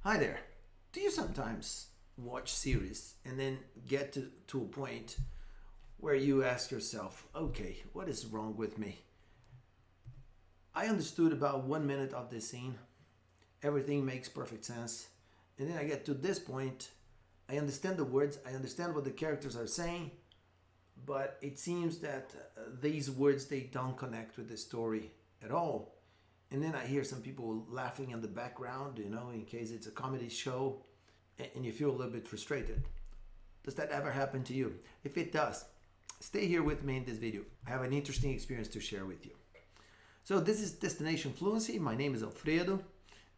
Hi there. Do you sometimes watch series and then get to a point where you ask yourself, okay, what is wrong with me? I understood about 1 minute of this scene. Everything makes perfect sense. And then I get to this point. I understand the words. I understand what the characters are saying. But it seems that these words, they don't connect with the story at all. And then I hear some people laughing in the background, in case it's a comedy show, and you feel a little bit frustrated. Does that ever happen to you? If it does, stay here with me in this video. I have an interesting experience to share with you. So this is Destination Fluency. My name is Alfredo,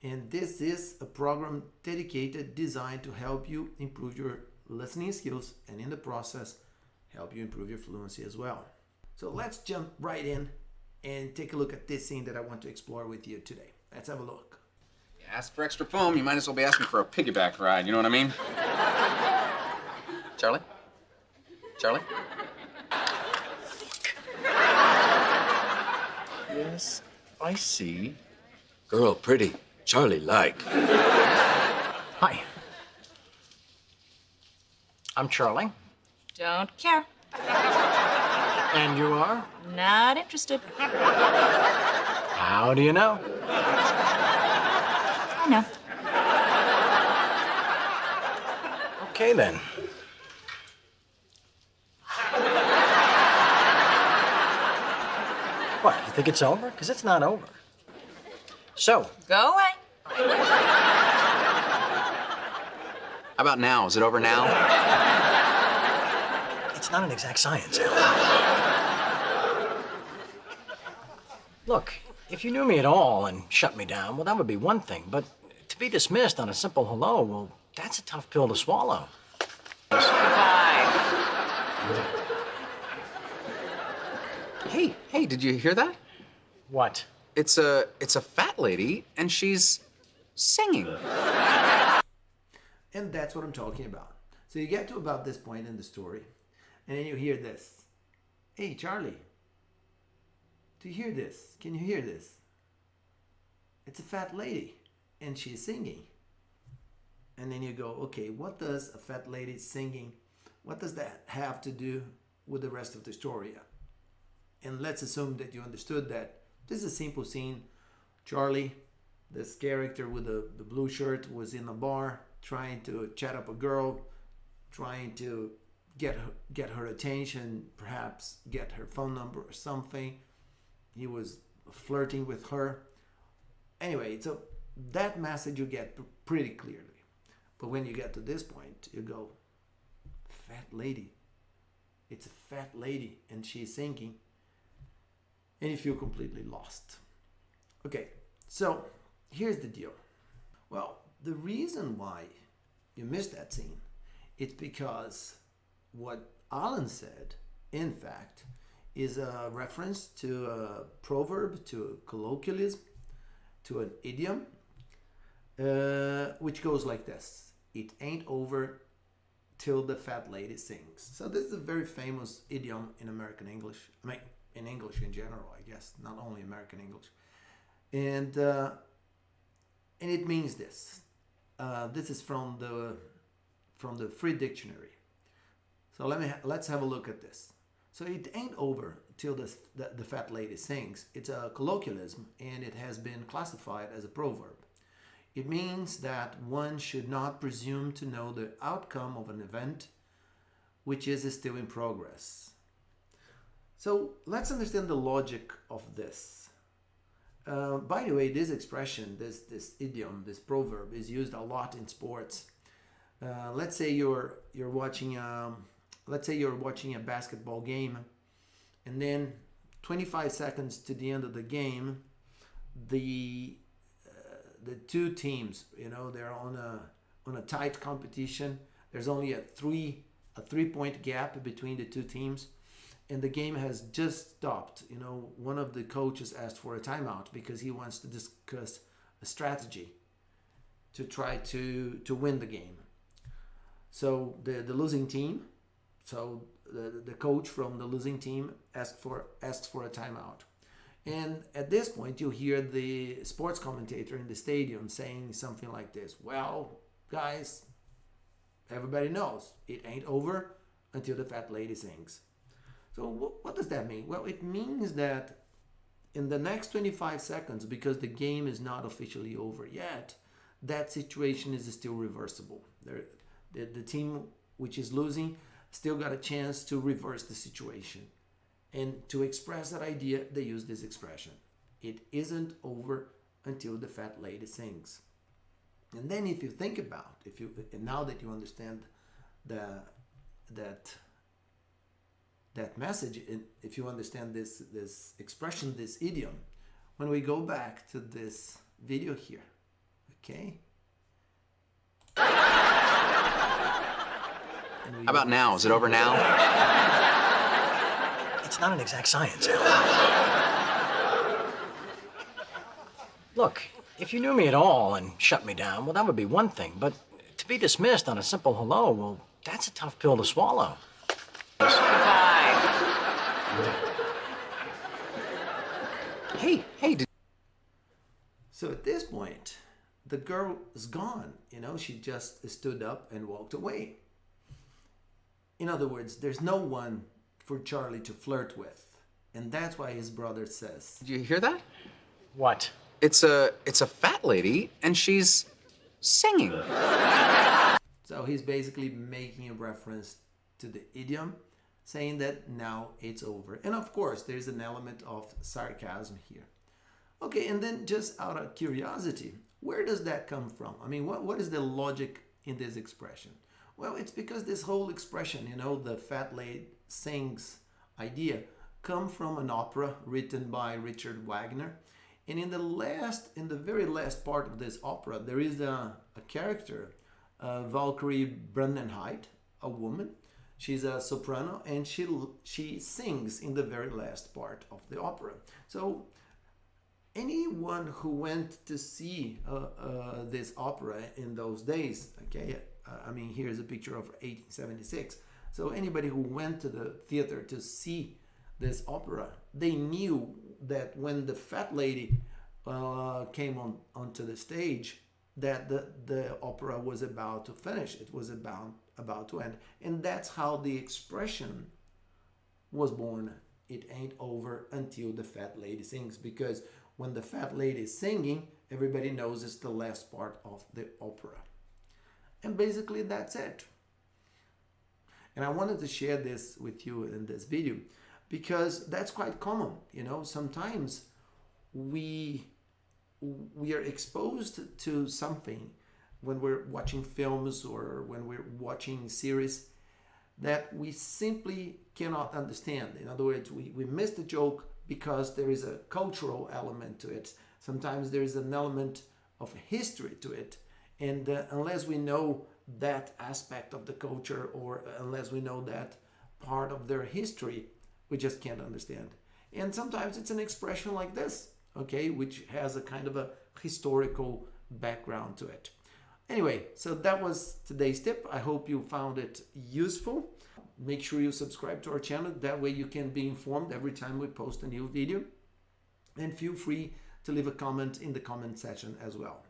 and this is a program designed to help you improve your listening skills, and in the process, help you improve your fluency as well. So let's jump right in and take a look at this scene that I want to explore with you today. Let's have a look. You ask for extra foam, you might as well be asking for a piggyback ride, you know what I mean? Charlie? Charlie? Yes, I see. Girl pretty, Charlie like. Hi. I'm Charlie. Don't care. And you are? Not interested. How do you know? I know. Okay, then. What, you think it's over? Because it's not over. So, Go away. How about now? Is it over now? it's not an exact science. Look, if you knew me at all and shut me down, well, that would be one thing. But to be dismissed on a simple hello, well, that's a tough pill to swallow. Goodbye. Hey, did you hear that? What? It's a fat lady, and she's singing. And that's what I'm talking about. So you get to about this point in the story, and then you hear this. Hey, Charlie, do you hear this? Can you hear this? It's a fat lady, and she's singing. And then you go, okay, what does a fat lady singing, what does that have to do with the rest of the story? And let's assume that you understood that this is a simple scene. Charlie, this character with the blue shirt, was in a bar trying to chat up a girl, trying to get her attention, perhaps get her phone number or something. He was flirting with her. Anyway, so that message you get pretty clearly. But when you get to this point, you go, fat lady. It's a fat lady and she's singing. And you feel completely lost. Okay, so here's the deal. Well, the reason why you missed that scene, it's because what Alan said, in fact, is a reference to a proverb, to a colloquialism, to an idiom, which goes like this. It ain't over till the fat lady sings. So this is a very famous idiom in American English. I mean, in English in general, I guess, not only American English. And it means this. This is from the Free Dictionary. So let's have a look at this. So it ain't over till the fat lady sings. It's a colloquialism, and it has been classified as a proverb. It means that one should not presume to know the outcome of an event which is still in progress. So let's understand the logic of this. By the way, this expression, this idiom, this proverb is used a lot in sports. Let's say you're watching a basketball game, and then 25 seconds to the end of the game, the two teams, they're on a tight competition. There's only a 3-point gap between the two teams. And the game has just stopped. One of the coaches asked for a timeout because he wants to discuss a strategy to try to win the game. So the losing team, the coach from the losing team asks for a timeout. And at this point, you hear the sports commentator in the stadium saying something like this: well, guys, everybody knows it ain't over until the fat lady sings. So what does that mean? Well, it means that in the next 25 seconds, because the game is not officially over yet, that situation is still reversible. The team which is losing still got a chance to reverse the situation. And to express that idea, they use this expression: it isn't over until the fat lady sings. And then if you think about, now that you understand that message, if you understand this expression, this idiom, when we go back to this video here, okay? How about now? Is it over now? It's not an exact science. Look, if you knew me at all and shut me down, well, that would be one thing. But to be dismissed on a simple hello, well, that's a tough pill to swallow. Goodbye. Hey, So at this point, the girl is gone. She just stood up and walked away. In other words, there's no one for Charlie to flirt with. And that's why his brother says, did you hear that? What? It's a fat lady, and she's singing. so he's basically making a reference to the idiom, saying that now it's over. And of course, there's an element of sarcasm here. Okay, and then just out of curiosity, where does that come from? I mean, what is the logic in this expression? Well, it's because this whole expression, the fat lady sings idea, come from an opera written by Richard Wagner. And in the very last part of this opera, there is a character, Valkyrie Brundenheit, a woman. She's a soprano, and she sings in the very last part of the opera. So anyone who went to see this opera in those days, okay, I mean, here's a picture of 1876. So anybody who went to the theater to see this opera, they knew that when the fat lady came onto the stage, that the opera was about to finish. It was about to end. And that's how the expression was born. It ain't over until the fat lady sings. Because when the fat lady is singing, everybody knows it's the last part of the opera. And basically that's it. And I wanted to share this with you in this video because that's quite common. Sometimes we are exposed to something when we're watching films or when we're watching series that we simply cannot understand. In other words, we miss the joke because there is a cultural element to it. Sometimes there is an element of history to it. And unless we know that aspect of the culture, or unless we know that part of their history, we just can't understand. And sometimes it's an expression like this, okay, which has a kind of a historical background to it. Anyway, so that was today's tip. I hope you found it useful. Make sure you subscribe to our channel. That way you can be informed every time we post a new video. And feel free to leave a comment in the comment section as well.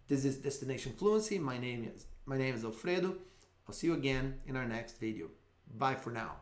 This is Destination Fluency. My name is Alfredo. I'll see you again in our next video. Bye for now.